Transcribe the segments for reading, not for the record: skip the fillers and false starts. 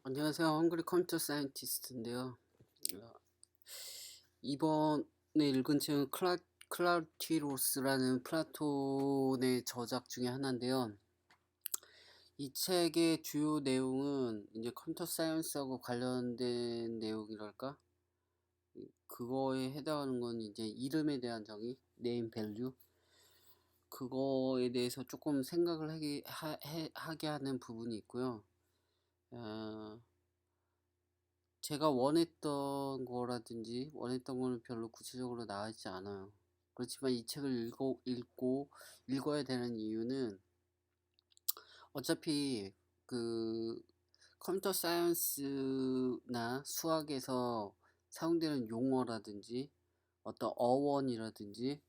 안녕하세요. 헝그리 컴퓨터 사이언티스트인데요. 어, 이번에 읽은 책은 클라우티로스라는 플라톤의 저작 중에 하나인데요. 이 책의 주요 내용은 이제 컴퓨터 사이언스하고 관련된 내용이랄까? 그거에 해당하는 건 이제 이름에 대한 정의, 네임 밸류. 그거에 대해서 조금 생각을 하게 하는 부분이 있고요. 어, 제가 원했던 거라든지 원했던 거는 별로 구체적으로 나와 있지 않아요. 그렇지만 이 책을 읽어야 되는 이유는 어차피 그 컴퓨터 사이언스나 수학에서 사용되는 용어라든지 어떤 어원이라든지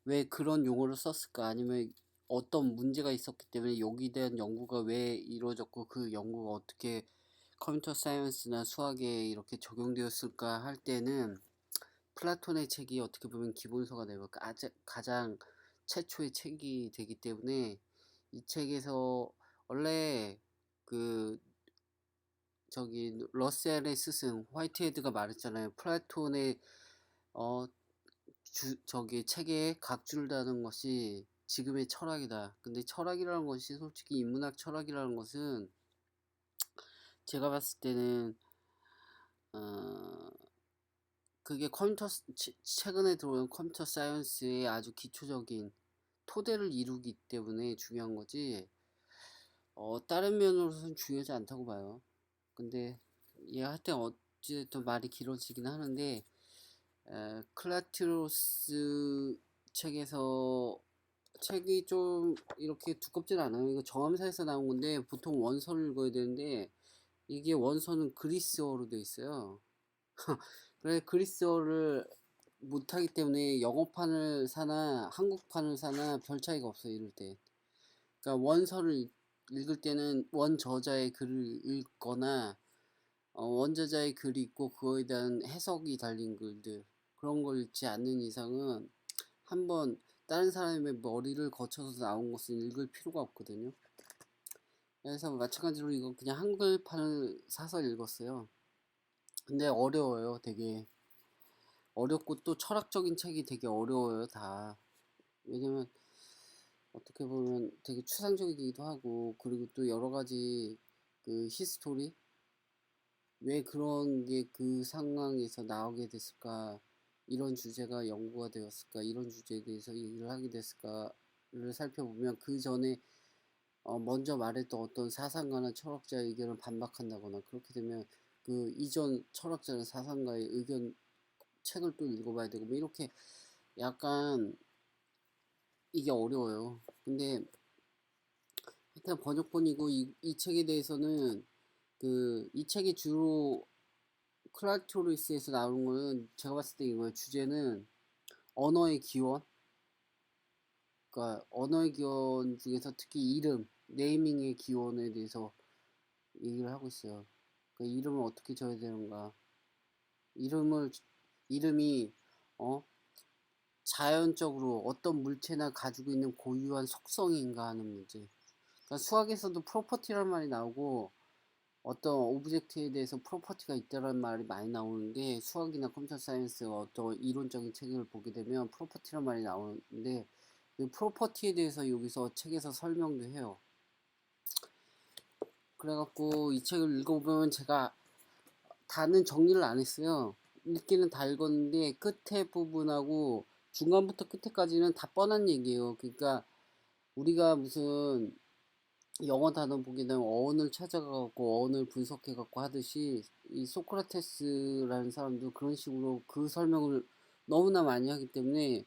왜 그런 용어를 썼을까, 아니면 어떤 문제가 있었기 때문에 여기에 대한 연구가 왜 이루어졌고 그 연구가 어떻게 컴퓨터 사이언스나 수학에 이렇게 적용되었을까 할 때는 플라톤의 책이 어떻게 보면 기본서가 되고 가장 최초의 책이 되기 때문에 이 책에서 원래 그 저기 러셀의 스승 화이트헤드가 말했잖아요. 플라톤의 어 저기 책에 각주를 다는 것이 지금의 철학이다. 근데 철학이라는 것이 솔직히 인문학 철학이라는 것은 제가 봤을 때는 어 그게 최근에 들어온 컴퓨터 사이언스의 아주 기초적인 토대를 이루기 때문에 중요한 거지, 다른 면으로서는 중요하지 않다고 봐요. 근데, 하여튼 어찌됐든 말이 길어지긴 하는데, 클라티로스 책에서, 책이 좀 이렇게 두껍진 않아요. 이거 정함사에서 나온 건데, 보통 원서를 읽어야 되는데, 이게 원서는 그리스어로 돼 있어요. 그래, 그리스어를 못하기 때문에 영어판을 사나 한국판을 사나 별 차이가 없어요, 이럴 때. 그러니까 원서를 읽을 때는 원저자의 글을 읽거나 원저자의 글이 있고 그거에 대한 해석이 달린 글들, 그런 걸 읽지 않는 이상은 한번 다른 사람의 머리를 거쳐서 나온 것은 읽을 필요가 없거든요. 그래서 마찬가지로 이거 그냥 한글판을 사서 읽었어요. 근데 어려워요, 되게. 어렵고 또 철학적인 책이 되게 어려워요, 다. 왜냐면 어떻게 보면 되게 추상적이기도 하고, 그리고 또 여러 가지 그 히스토리, 왜 그런 게 그 상황에서 나오게 됐을까, 이런 주제가 연구가 되었을까, 이런 주제에 대해서 얘기를 하게 됐을까를 살펴보면 그 전에 먼저 말했던 어떤 사상가나 철학자의 의견을 반박한다거나, 그렇게 되면 그 이전 철학자나 사상가의 의견 책을 또 읽어봐야 되고, 뭐 이렇게 약간 이게 어려워요. 근데 일단 번역본이고, 이 책에 대해서는 이 책이 주로 클라토리스에서 나오는 거는, 제가 봤을 때 이거예요. 주제는 언어의 기원. 그러니까 언어의 기원 중에서 특히 이름, 네이밍의 기원에 대해서 얘기를 하고 있어요. 그러니까 이름을 어떻게 줘야 되는가. 이름을 이름이 어 자연적으로 어떤 물체나 가지고 있는 고유한 속성인가 하는 문제. 그러니까 수학에서도 프로퍼티라는 말이 나오고, 어떤 오브젝트에 대해서 프로퍼티가 있다는 말이 많이 나오는데, 수학이나 컴퓨터 사이언스 어떤 이론적인 책을 보게 되면 프로퍼티란 말이 나오는데, 그 프로퍼티에 대해서 여기서 책에서 설명도 해요. 그래갖고 이 책을 읽어보면, 제가 다는 정리를 안 했어요. 읽기는 다 읽었는데 끝에 부분하고 중간부터 끝에까지는 다 뻔한 얘기예요. 그러니까 우리가 무슨 영어 단어 보게 되면 어원을 찾아가고 어원을 분석해갖고 하듯이, 이 소크라테스라는 사람도 그런 식으로 그 설명을 너무나 많이 하기 때문에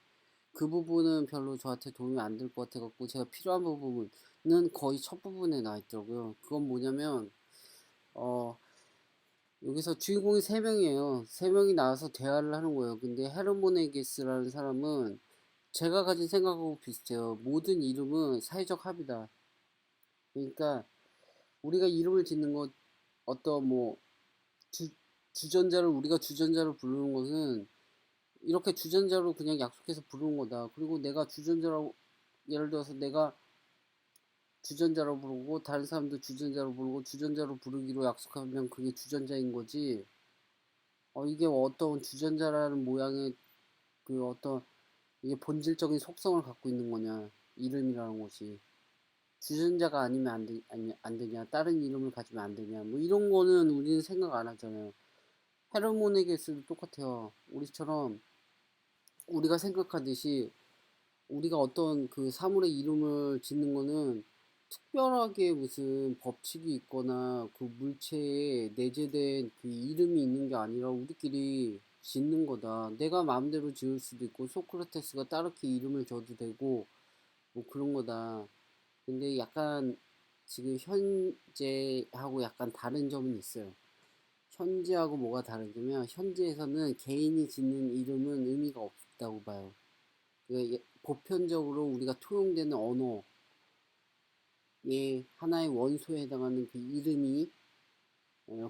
그 부분은 별로 저한테 도움이 안 될 것 같아갖고, 제가 필요한 부분은 거의 첫 부분에 나와 있더라고요. 그건 뭐냐면, 어, 여기서 주인공이 세 명이에요. 세 명이 나와서 대화를 하는 거예요. 근데 헤르모네게스라는 사람은 제가 가진 생각하고 비슷해요. 모든 이름은 사회적 합의다. 그러니까 우리가 이름을 짓는 것, 어떤 뭐 주, 주전자를 우리가 주전자로 부르는 것은 이렇게 주전자로 그냥 약속해서 부르는 거다. 그리고 내가 주전자라고, 예를 들어서 내가 주전자로 부르고 다른 사람도 주전자로 부르고 주전자로 부르기로 약속하면 그게 주전자인 거지. 이게 어떤 주전자라는 모양의 그 어떤 이게 본질적인 속성을 갖고 있는 거냐, 이름이라는 것이. 주전자가 아니면 안 되냐, 다른 이름을 가지면 안 되냐, 뭐 이런 거는 우리는 생각 안 하잖아요. 헤르모네게스도 똑같아요. 우리처럼 우리가 생각하듯이 우리가 어떤 그 사물의 이름을 짓는 거는 특별하게 무슨 법칙이 있거나 그 물체에 내재된 그 이름이 있는 게 아니라 우리끼리 짓는 거다. 내가 마음대로 지을 수도 있고 소크라테스가 따르게 이름을 줘도 되고 뭐 그런 거다. 근데 약간 지금 현재하고 약간 다른 점은 있어요. 현재하고 뭐가 다르냐면 현재에서는 개인이 짓는 이름은 의미가 없다고 봐요. 보편적으로 우리가 통용되는 언어의 하나의 원소에 해당하는 그 이름이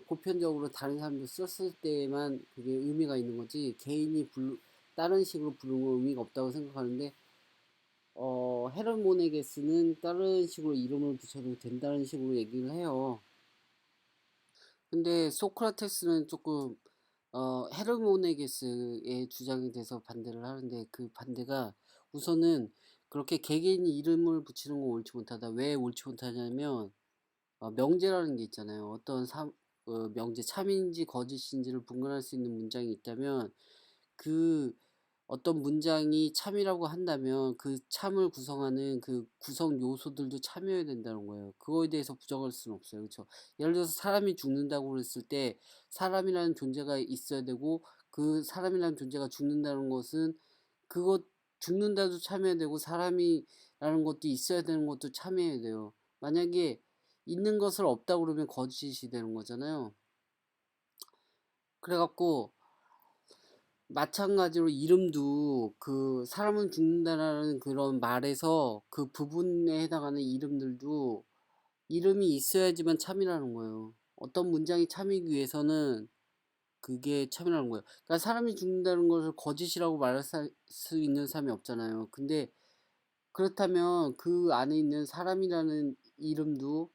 보편적으로 다른 사람들 썼을 때만 그게 의미가 있는 거지 개인이 다른 식으로 부르는 건 의미가 없다고 생각하는데 헤르모네게스는 다른 식으로 이름을 붙여도 된다는 식으로 얘기를 해요. 근데 소크라테스는 조금 헤르모네게스의 주장에 대해서 반대를 하는데 그 반대가 우선은 그렇게 개개인이 이름을 붙이는 건 옳지 못하다. 왜 옳지 못하냐면 명제라는 게 있잖아요. 명제 참인지 거짓인지를 분간할 수 있는 문장이 있다면 그 어떤 문장이 참이라고 한다면 그 참을 구성하는 그 구성 요소들도 참여해야 된다는 거예요. 그거에 대해서 부정할 수는 없어요. 그렇죠? 예를 들어서 사람이 죽는다고 그랬을 때 사람이라는 존재가 있어야 되고 그 사람이라는 존재가 죽는다는 것은 그것 죽는다도 참여해야 되고 사람이라는 것도 있어야 되는 것도 참여해야 돼요. 만약에 있는 것을 없다고 그러면 거짓이 되는 거잖아요. 그래갖고 마찬가지로 이름도 그 사람은 죽는다라는 그런 말에서 그 부분에 해당하는 이름들도 이름이 있어야지만 참이라는 거예요. 어떤 문장이 참이기 위해서는 그게 참이라는 거예요. 그러니까 사람이 죽는다는 것을 거짓이라고 말할 수 있는 사람이 없잖아요. 근데 그렇다면 그 안에 있는 사람이라는 이름도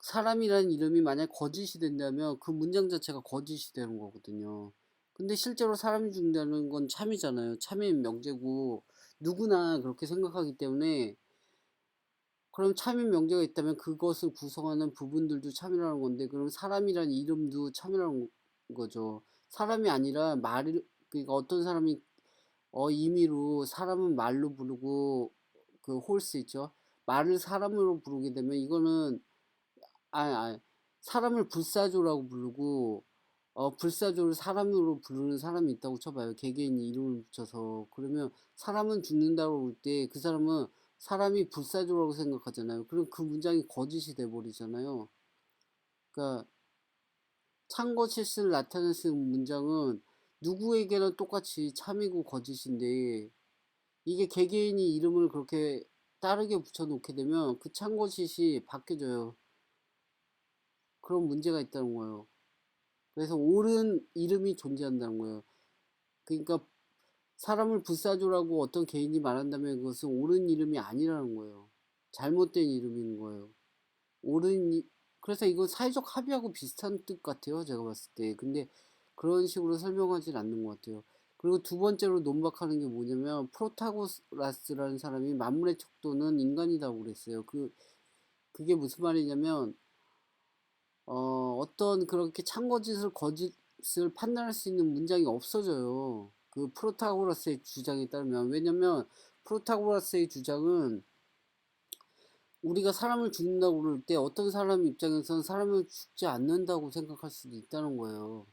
사람이라는 이름이 만약 거짓이 된다면 그 문장 자체가 거짓이 되는 거거든요. 근데 실제로 사람이 죽는다는 건 참이잖아요. 참인 명제고 누구나 그렇게 생각하기 때문에 그럼 참인 명제가 있다면 그것을 구성하는 부분들도 참이라는 건데 그럼 사람이라는 이름도 참이라는 거죠. 사람이 아니라 그러니까 어떤 사람이 임의로 사람은 말로 부르고 그 홀스 있죠. 말을 사람으로 부르게 되면 이거는 아니, 사람을 불사조라고 부르고, 불사조를 사람으로 부르는 사람이 있다고 쳐봐요. 개개인이 이름을 붙여서. 그러면 사람은 죽는다고 그럴 때 그 사람은 사람이 불사조라고 생각하잖아요. 그럼 그 문장이 거짓이 돼버리잖아요. 그러니까 참거 실수를 나타낼 수 있는 문장은 누구에게나 똑같이 참이고 거짓인데 이게 개개인이 이름을 그렇게 다르게 붙여놓게 되면 그 참거짓이 바뀌어져요. 그런 문제가 있다는 거예요. 그래서 옳은 이름이 존재한다는 거예요. 그러니까 사람을 불사조라고 어떤 개인이 말한다면 그것은 옳은 이름이 아니라는 거예요. 잘못된 이름인 거예요. 옳은 그래서 이거 사회적 합의하고 비슷한 뜻 같아요. 제가 봤을 때. 근데 그런 식으로 설명하진 않는 것 같아요. 그리고 두 번째로 논박하는 게 뭐냐면 프로타고라스라는 사람이 만물의 척도는 인간이라고 그랬어요. 그게 무슨 말이냐면 어떤 그렇게 참거짓을 거짓을 판단할 수 있는 문장이 없어져요. 그 프로타고라스의 주장에 따르면. 왜냐면 프로타고라스의 주장은 우리가 사람을 죽는다고 그럴 때 어떤 사람 입장에서는 사람을 죽지 않는다고 생각할 수도 있다는 거예요.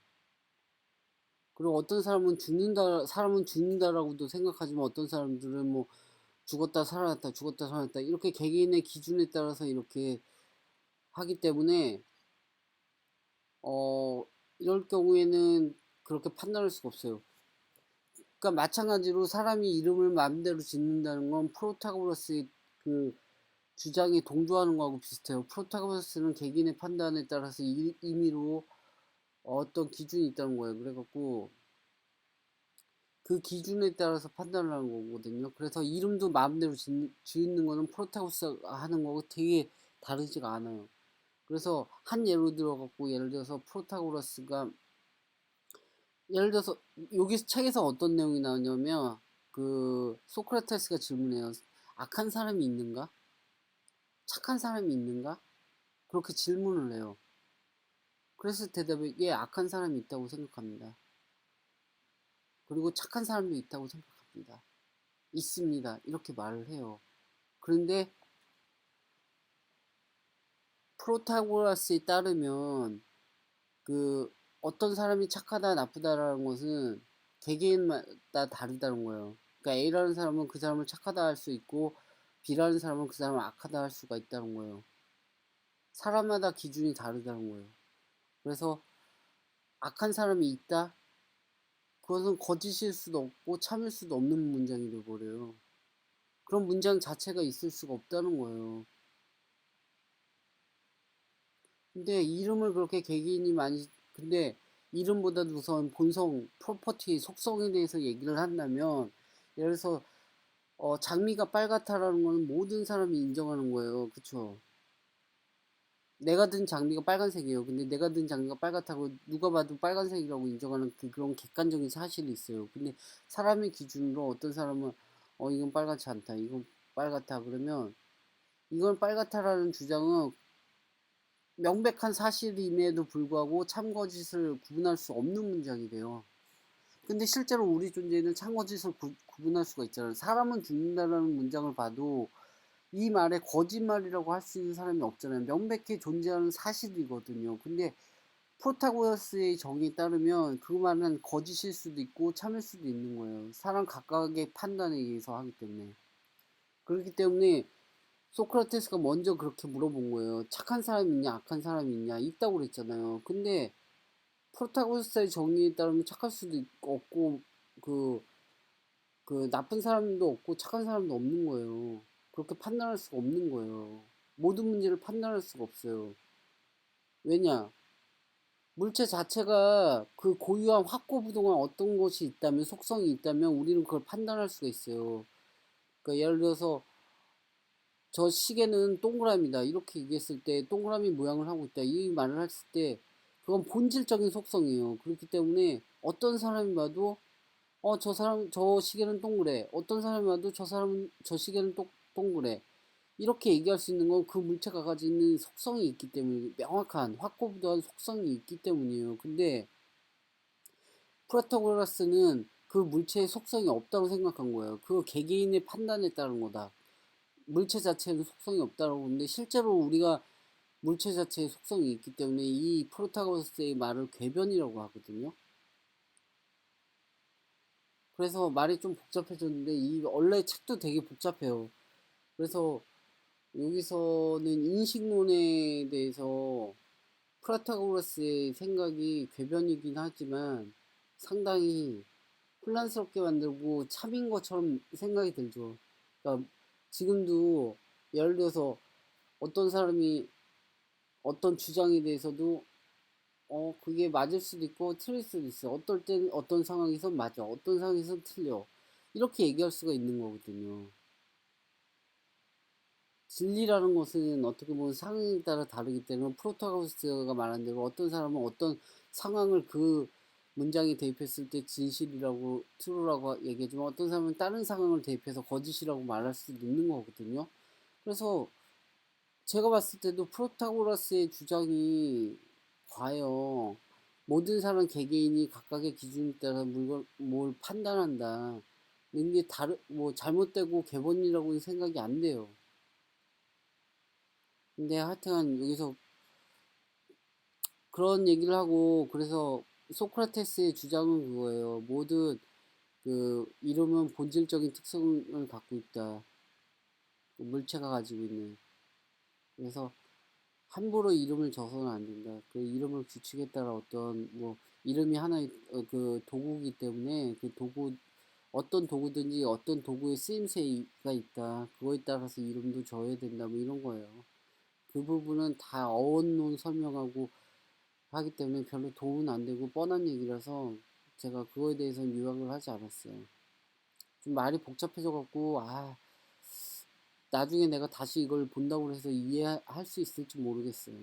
그리고 어떤 사람은 죽는다라고도 생각하지만 어떤 사람들은 뭐 죽었다 살아났다 죽었다 살아났다 이렇게 개개인의 기준에 따라서 이렇게 하기 때문에 어, 이럴 경우에는 그렇게 판단할 수가 없어요. 그러니까 마찬가지로 사람이 이름을 마음대로 짓는다는 건 프로타고라스의 그 주장이 동조하는 거하고 비슷해요. 프로타고라스는 개개인의 판단에 따라서 임의로 어떤 기준이 있다는 거예요. 그래갖고 그 기준에 따라서 판단을 하는 거거든요. 그래서 이름도 마음대로 지는 거는 프로타고스가 하는 거고 되게 다르지가 않아요. 그래서 한 예로 들어 갖고 예를 들어서 프로타고라스가 예를 들어서 여기 책에서 어떤 내용이 나오냐면 그 소크라테스가 질문해요. 악한 사람이 있는가? 착한 사람이 있는가? 그렇게 질문을 해요. 그래서 대답에 예, 악한 사람이 있다고 생각합니다. 그리고 착한 사람도 있다고 생각합니다. 있습니다. 이렇게 말을 해요. 그런데 프로타고라스에 따르면 그 어떤 사람이 착하다 나쁘다라는 것은 개개인마다 다르다는 거예요. 그러니까 A라는 사람은 그 사람을 착하다 할 수 있고 B라는 사람은 그 사람을 악하다 할 수가 있다는 거예요. 사람마다 기준이 다르다는 거예요. 그래서 악한 사람이 있다? 그것은 거짓일 수도 없고 참을 수도 없는 문장이 되어버려요. 그런 문장 자체가 있을 수가 없다는 거예요. 근데 이름을 그렇게 개개인이 많이 근데 이름보다도 우선 본성, 프로퍼티, 속성에 대해서 얘기를 한다면 예를 들어서 장미가 빨갛다라는 거는 모든 사람이 인정하는 거예요. 그쵸? 내가 든 장미가 빨간색이에요. 근데 내가 든 장미가 빨갛다고 누가 봐도 빨간색이라고 인정하는 그런 객관적인 사실이 있어요. 근데 사람의 기준으로 어떤 사람은 이건 빨갛지 않다. 이건 빨갛다. 그러면 이건 빨갛다라는 주장은 명백한 사실임에도 불구하고 참거짓을 구분할 수 없는 문장이 돼요. 근데 실제로 우리 존재는 참거짓을 구분할 수가 있잖아요. 사람은 죽는다라는 문장을 봐도 이 말에 거짓말이라고 할 수 있는 사람이 없잖아요. 명백히 존재하는 사실이거든요. 근데 프로타고라스의 정의에 따르면 그 말은 거짓일 수도 있고 참을 수도 있는 거예요. 사람 각각의 판단에 의해서 하기 때문에. 그렇기 때문에 소크라테스가 먼저 그렇게 물어본 거예요. 착한 사람이 있냐, 악한 사람이 있냐, 있다고 그랬잖아요. 근데 프로타고스타의 정의에 따르면 착할 수도 없고, 그, 그 나쁜 사람도 없고 착한 사람도 없는 거예요. 그렇게 판단할 수가 없는 거예요. 모든 문제를 판단할 수가 없어요. 왜냐? 물체 자체가 그 고유한 확고부동한 어떤 것이 있다면, 속성이 있다면 우리는 그걸 판단할 수가 있어요. 그러니까 예를 들어서 저 시계는 동그라미다 이렇게 얘기했을 때 동그라미 모양을 하고 있다 이 말을 했을 때 그건 본질적인 속성이에요. 그렇기 때문에 어떤 사람이 봐도 저 사람 저 시계는 동그래, 어떤 사람이 봐도 저 사람은 저 시계는 동그래 이렇게 얘기할 수 있는 건 그 물체가 가지는 속성이 있기 때문에 명확한 확고부도한 속성이 있기 때문이에요. 근데 프로타고라스는 그 물체의 속성이 없다고 생각한 거예요. 그 개개인의 판단에 따른 거다. 물체 자체는 속성이 없다고 보는데 실제로 우리가 물체 자체의 속성이 있기 때문에 이 프로타고라스의 말을 궤변이라고 하거든요. 그래서 말이 좀 복잡해졌는데 이 원래 책도 되게 복잡해요. 그래서 여기서는 인식론에 대해서 프로타고라스의 생각이 궤변이긴 하지만 상당히 혼란스럽게 만들고 참인 것처럼 생각이 들죠. 그러니까 지금도 예를 들어서 어떤 사람이 어떤 주장에 대해서도 그게 맞을 수도 있고 틀릴 수도 있어. 어떨 땐 어떤 상황에서 맞아. 어떤 상황에서 틀려. 이렇게 얘기할 수가 있는 거거든요. 진리라는 것은 어떻게 보면 상황에 따라 다르기 때문에 프로타고스트가 말한 대로 어떤 사람은 어떤 상황을 그 문장에 대입했을 때 진실이라고 트루라고 얘기하지만 어떤 사람은 다른 상황을 대입해서 거짓이라고 말할 수도 있는 거거든요. 그래서 제가 봤을 때도 프로타고라스의 주장이 과연 모든 사람 개개인이 각각의 기준에 따라 물건 뭘 판단한다. 이게 뭐 잘못되고 궤변이라고는 생각이 안 돼요. 근데 하여튼 여기서 그런 얘기를 하고 그래서 소크라테스의 주장은 그거예요. 모든 그 이름은 본질적인 특성을 갖고 있다. 그 물체가 가지고 있는. 그래서 함부로 이름을 줘서는 안 된다. 그 이름을 규칙에 따라 어떤 뭐 이름이 하나의 그 도구이기 때문에 그 도구 어떤 도구든지 어떤 도구의 쓰임새가 있다. 그거에 따라서 이름도 줘야 된다. 뭐 이런 거예요. 그 부분은 다 어원론 설명하고 하기 때문에 별로 도움은 안 되고 뻔한 얘기라서 제가 그거에 대해서는 요약을 하지 않았어요. 좀 말이 복잡해져 갖고 나중에 내가 다시 이걸 본다고 해서 이해할 수 있을지 모르겠어요.